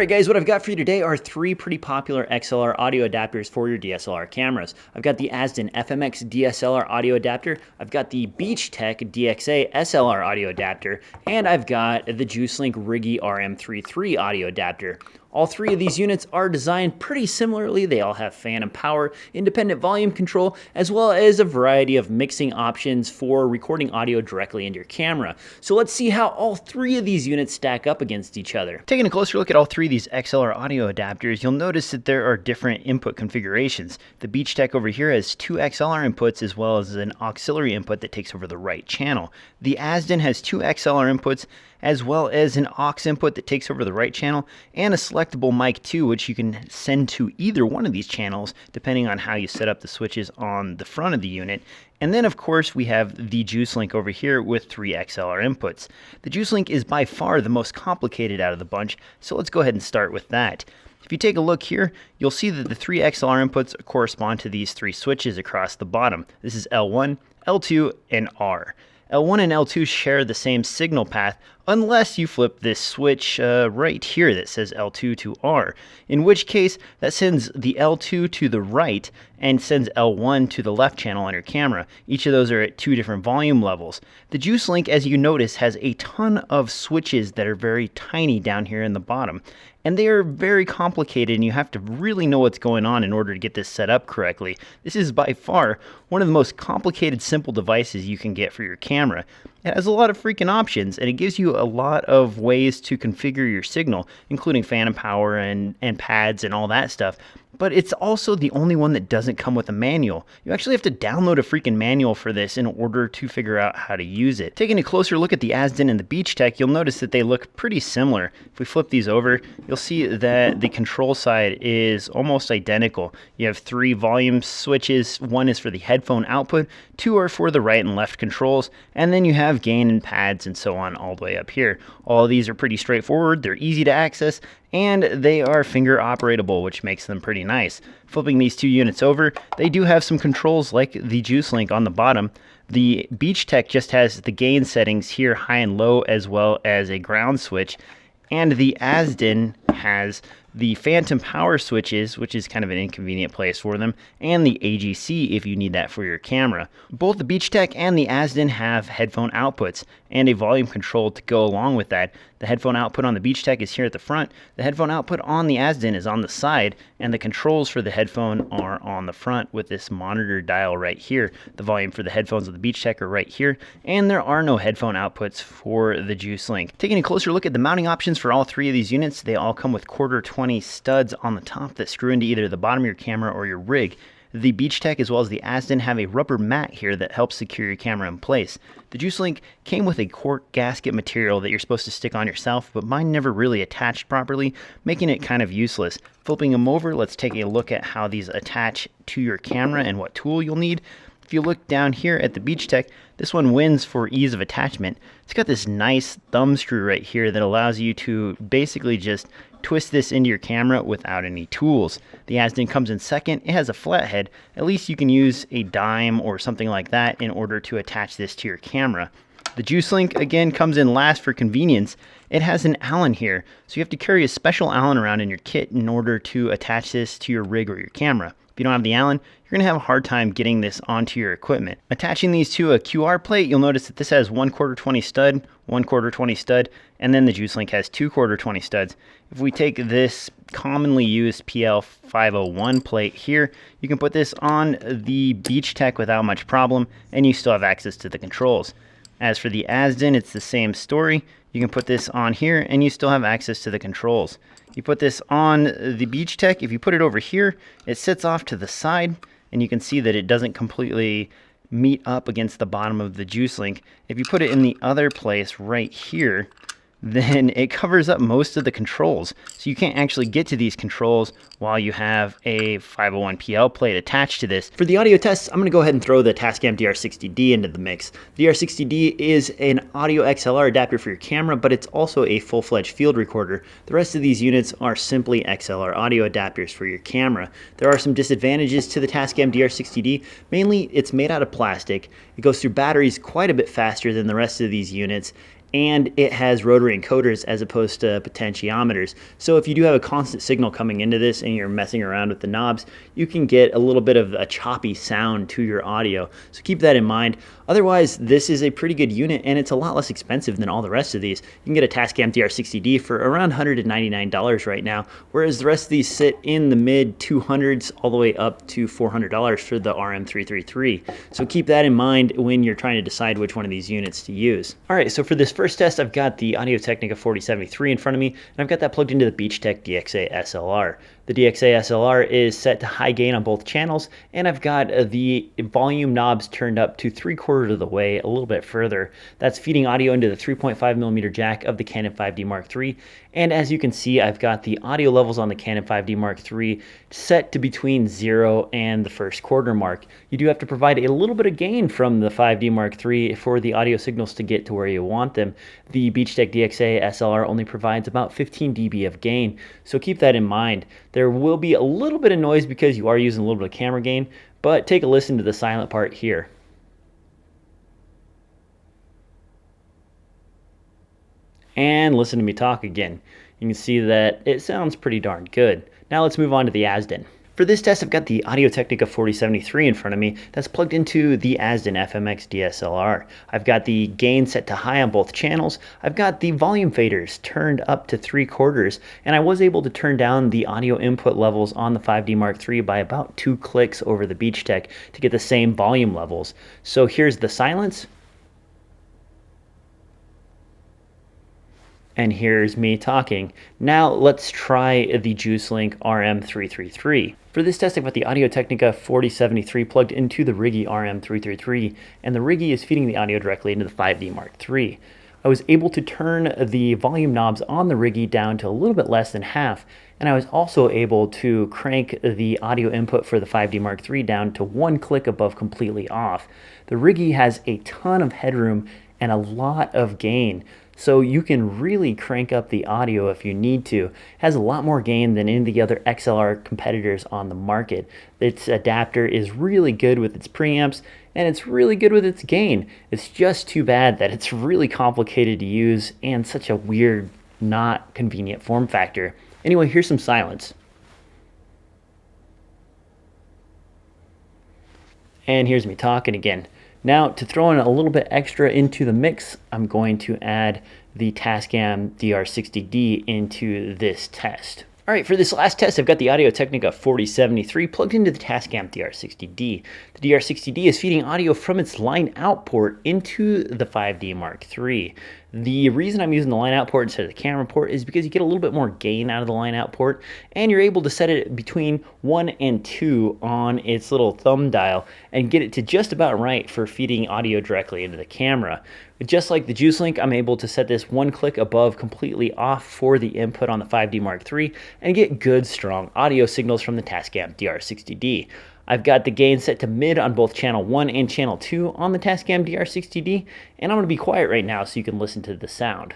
Alright guys, what I've got for you today are three pretty popular XLR audio adapters for your DSLR cameras. I've got the Azden FMX-DSLR audio adapter, I've got the Beachtek DXA-SLR audio adapter, and I've got the Juicedlink Riggy RM333 audio adapter. All three of these units are designed pretty similarly. They all have fan and power, independent volume control, as well as a variety of mixing options for recording audio directly into your camera. So let's see how all three of these units stack up against each other. Taking a closer look at all three of these XLR audio adapters, you'll notice that there are different input configurations. The Beachtek over here has two XLR inputs as well as an auxiliary input that takes over the right channel. The Azden has two XLR inputs as well as an aux input that takes over the right channel, and a selectable mic too, which you can send to either one of these channels depending on how you set up the switches on the front of the unit. And then of course we have the Juicedlink over here with three XLR inputs. The Juicedlink is by far the most complicated out of the bunch, so let's go ahead and start with that. If you take a look here, you'll see that the three XLR inputs correspond to these three switches across the bottom. This is L1, L2, and R. L1 and L2 share the same signal path unless you flip this switch right here that says L2 to R, in which case that sends the L2 to the right and sends L1 to the left channel on your camera. Each of those are at two different volume levels. The Juicedlink, as you notice, has a ton of switches that are very tiny down here in the bottom. And they are very complicated, and you have to really know what's going on in order to get this set up correctly. This is by far one of the most complicated simple devices you can get for your camera. It has a lot of freaking options, and it gives you a lot of ways to configure your signal, including fan and power and pads and all that stuff. But it's also the only one that doesn't come with a manual. You actually have to download a freaking manual for this in order to figure out how to use it. Taking a closer look at the Azden and the Beachtek, you'll notice that they look pretty similar. If we flip these over, you'll see that the control side is almost identical. You have three volume switches. One is for the headphone output, two are for the right and left controls, and then you have gain and pads and so on all the way up here. All of these are pretty straightforward, they're easy to access, and they are finger operatable, which makes them pretty nice. Flipping these two units over, they do have some controls like the Juicedlink on the bottom. The Beachtek just has the gain settings here, high and low, as well as a ground switch. And the Azden has the phantom power switches, which is kind of an inconvenient place for them, and the AGC if you need that for your camera. Both the Beachtek and the Azden have headphone outputs and a volume control to go along with that. The headphone output on the Beachtek is here at the front, the headphone output on the Azden is on the side, and the controls for the headphone are on the front with this monitor dial right here. The volume for the headphones of the Beachtek are right here, and there are no headphone outputs for the Juicedlink. Taking a closer look at the mounting options for all three of these units, they all come with 1/4-20 studs on the top that screw into either the bottom of your camera or your rig. The Beachtek as well as the Azden have a rubber mat here that helps secure your camera in place. The Juicedlink came with a cork gasket material that you're supposed to stick on yourself, but mine never really attached properly, making it kind of useless. Flipping them over, let's take a look at how these attach to your camera and what tool you'll need. If you look down here at the Beachtek, this one wins for ease of attachment. It's got this nice thumb screw right here that allows you to basically just twist this into your camera without any tools. The Azden comes in second. It has a flat head. At least you can use a dime or something like that in order to attach this to your camera. The Juicedlink again comes in last for convenience. It has an Allen here, so you have to carry a special Allen around in your kit in order to attach this to your rig or your camera. If you don't have the Allen, you're going to have a hard time getting this onto your equipment. Attaching these to a QR plate, you'll notice that this has 1/4-20 stud, 1/4-20 stud, and then the Juicedlink has 2/4-20 studs. If we take this commonly used PL501 plate here, you can put this on the Beachtek without much problem, and you still have access to the controls. As for the Azden, it's the same story. You can put this on here, and you still have access to the controls. You put this on the Beachtek, if you put it over here, it sits off to the side, and you can see that it doesn't completely meet up against the bottom of the Juicedlink. If you put it in the other place right here, then it covers up most of the controls. So you can't actually get to these controls while you have a 501 PL plate attached to this. For the audio tests, I'm going to go ahead and throw the Tascam DR-60d into the mix. The DR-60d is an audio XLR adapter for your camera, but it's also a full-fledged field recorder. The rest of these units are simply XLR audio adapters for your camera. There are some disadvantages to the Tascam DR-60d. Mainly, it's made out of plastic. It goes through batteries quite a bit faster than the rest of these units, and it has rotary encoders as opposed to potentiometers. So if you do have a constant signal coming into this and you're messing around with the knobs, you can get a little bit of a choppy sound to your audio. So keep that in mind. Otherwise, this is a pretty good unit, and it's a lot less expensive than all the rest of these. You can get a Tascam DR-60D for around $199 right now, whereas the rest of these sit in the mid 200s all the way up to $400 for the RM333. So keep that in mind when you're trying to decide which one of these units to use. All right, so for this first test, I've got the Audio-Technica 4073 in front of me, and I've got that plugged into the Beachtek DXA-SLR. The DXA-SLR is set to high gain on both channels, and I've got the volume knobs turned up to 3/4 of the way, a little bit further. That's feeding audio into the 3.5mm jack of the Canon 5D Mark III, and as you can see, I've got the audio levels on the Canon 5D Mark III set to between 0 and the 1/1 quarter mark. You do have to provide a little bit of gain from the 5D Mark III for the audio signals to get to where you want them. The Beachtek DXA-SLR only provides about 15 dB of gain, so keep that in mind. There will be a little bit of noise because you are using a little bit of camera gain, but take a listen to the silent part here. And listen to me talk again. You can see that it sounds pretty darn good. Now let's move on to the Azden. For this test, I've got the Audio-Technica 4073 in front of me that's plugged into the Azden FMX-DSLR. I've got the gain set to high on both channels. I've got the volume faders turned up to 3/4, and I was able to turn down the audio input levels on the 5D Mark III by about 2 clicks over the Beachtek to get the same volume levels. So here's the silence. And here's me talking. Now let's try the Juicedlink RM333. For this test, I've got the Audio-Technica 4073 plugged into the Riggy RM333, and the Riggy is feeding the audio directly into the 5D Mark III. I was able to turn the volume knobs on the Riggy down to a little bit less than half, and I was also able to crank the audio input for the 5D Mark III down to 1 click above completely off. The Riggy has a ton of headroom and a lot of gain, so you can really crank up the audio if you need to. It has a lot more gain than any of the other XLR competitors on the market. Its adapter is really good with its preamps, and it's really good with its gain. It's just too bad that it's really complicated to use and such a weird, not convenient form factor. Anyway, here's some silence. And here's me talking again. Now, to throw in a little bit extra into the mix, I'm going to add the Tascam DR-60d into this test. All right, for this last test, I've got the Audio-Technica 4073 plugged into the Tascam DR-60d. The DR-60d is feeding audio from its line out port into the 5D Mark III. The reason I'm using the line out port instead of the camera port is because you get a little bit more gain out of the line out port, and you're able to set it between 1 and 2 on its little thumb dial and get it to just about right for feeding audio directly into the camera. Just like the Juicedlink, I'm able to set this 1 click above completely off for the input on the 5D Mark III and get good, strong audio signals from the Tascam DR-60d. I've got the gain set to mid on both channel 1 and channel 2 on the Tascam DR-60d, and I'm going to be quiet right now so you can listen to the sound.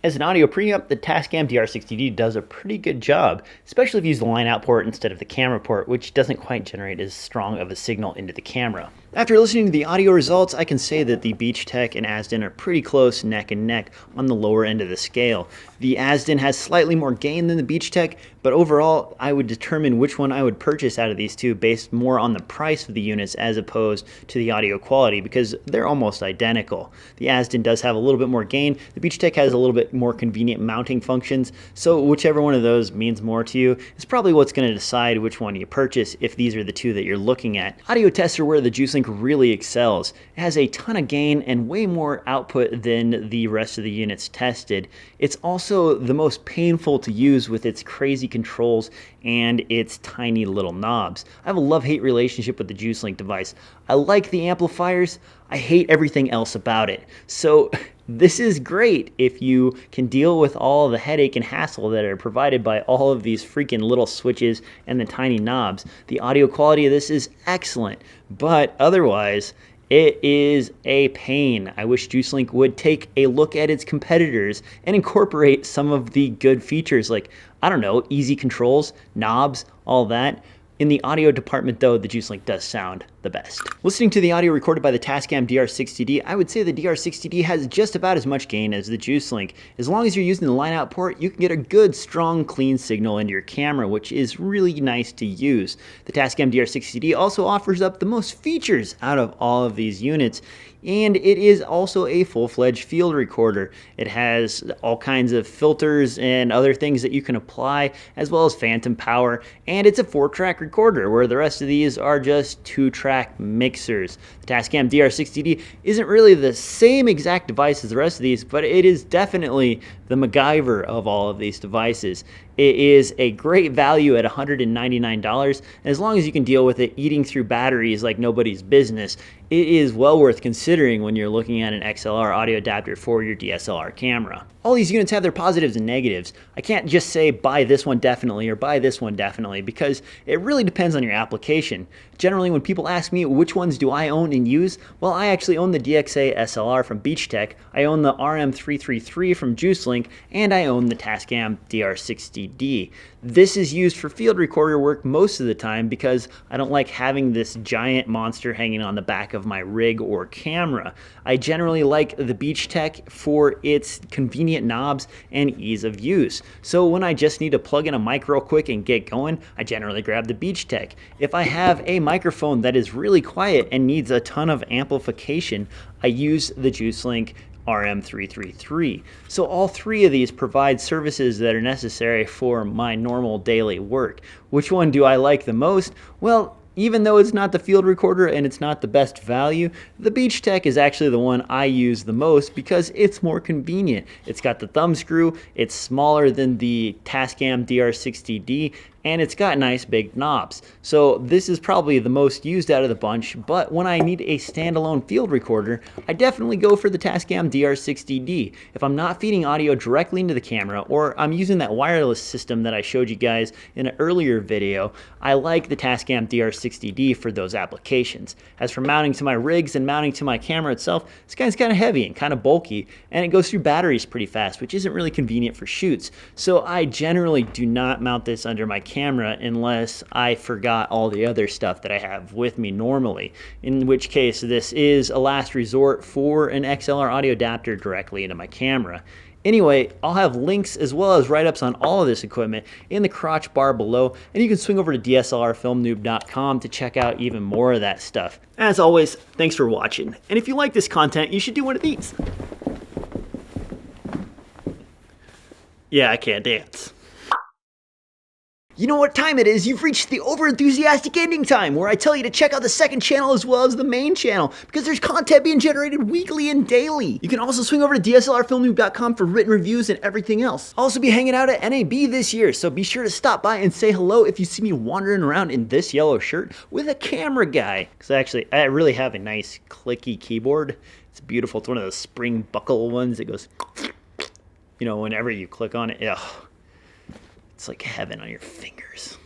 As an audio preamp, the Tascam DR-60d does a pretty good job, especially if you use the line out port instead of the camera port, which doesn't quite generate as strong of a signal into the camera. After listening to the audio results, I can say that the Beachtek and Azden are pretty close neck and neck on the lower end of the scale. The Azden has slightly more gain than the Beachtek, but overall I would determine which one I would purchase out of these two based more on the price of the units as opposed to the audio quality, because they're almost identical. The Azden does have a little bit more gain, the Beachtek has a little bit more convenient mounting functions, so whichever one of those means more to you is probably what's going to decide which one you purchase if these are the two that you're looking at. Audio tests are where the Juicedlink really excels. It has a ton of gain and way more output than the rest of the units tested. It's also the most painful to use with its crazy controls and its tiny little knobs. I have a love-hate relationship with the Juicedlink device. I like the amplifiers, I hate everything else about it. So this is great if you can deal with all the headache and hassle that are provided by all of these freaking little switches and the tiny knobs. The audio quality of this is excellent, but otherwise, It is a pain. I wish Juicedlink would take a look at its competitors and incorporate some of the good features like, I don't know, easy controls, knobs, all that. In the audio department though, the Juicedlink does sound the best. Listening to the audio recorded by the Tascam DR-60d, I would say the DR-60d has just about as much gain as the Juicedlink. As long as you're using the line out port, you can get a good, strong, clean signal into your camera, which is really nice to use. The Tascam DR-60d also offers up the most features out of all of these units, and it is also a full-fledged field recorder. It has all kinds of filters and other things that you can apply, as well as phantom power, and it's a 4-track recorder, where the rest of these are just 2-track mixers. The Tascam DR-60d isn't really the same exact device as the rest of these, but it is definitely the MacGyver of all of these devices. It is a great value at $199, and as long as you can deal with it eating through batteries like nobody's business, it is well worth considering when you're looking at an XLR audio adapter for your DSLR camera. All these units have their positives and negatives. I can't just say buy this one definitely or buy this one definitely, because it really depends on your application. Generally, when people ask me which ones do I own and use, well, I actually own the DXA-SLR from Beachtek, I own the RM333 from Juicedlink, and I own the Tascam DR-60d. This is used for field recorder work most of the time because I don't like having this giant monster hanging on the back of my rig or camera. I generally like the Beachtek for its convenient knobs and ease of use. So when I just need to plug in a mic real quick and get going, I generally grab the Beachtek. If I have a microphone that is really quiet and needs a ton of amplification, I use the Juicedlink RM333. So all three of these provide services that are necessary for my normal daily work. Which one do I like the most? Well, even though it's not the field recorder and it's not the best value, the Beachtek is actually the one I use the most because it's more convenient. It's got the thumb screw, it's smaller than the Tascam DR-60d, and it's got nice big knobs. So this is probably the most used out of the bunch, but when I need a standalone field recorder, I definitely go for the Tascam DR-60d. If I'm not feeding audio directly into the camera, or I'm using that wireless system that I showed you guys in an earlier video, I like the Tascam DR-60d for those applications. As for mounting to my rigs and mounting to my camera itself, this guy's kind of heavy and kind of bulky, and it goes through batteries pretty fast, which isn't really convenient for shoots. So I generally do not mount this under my camera unless I forgot all the other stuff that I have with me normally, in which case this is a last resort for an XLR audio adapter directly into my camera. Anyway, I'll have links as well as write-ups on all of this equipment in the crotch bar below, and you can swing over to DSLRfilmnoob.com to check out even more of that stuff. As always, thanks for watching, and if you like this content, you should do one of these. Yeah, I can't dance. You know what time it is? You've reached the over-enthusiastic ending time, where I tell you to check out the second channel as well as the main channel, because there's content being generated weekly and daily. You can also swing over to DSLRfilmnoob.com for written reviews and everything else. I'll also be hanging out at NAB this year, so be sure to stop by and say hello if you see me wandering around in this yellow shirt with a camera guy. Because I really have a nice clicky keyboard. It's beautiful. It's one of those spring buckle ones that goes, you know, whenever you click on it, ugh. It's like heaven on your fingers.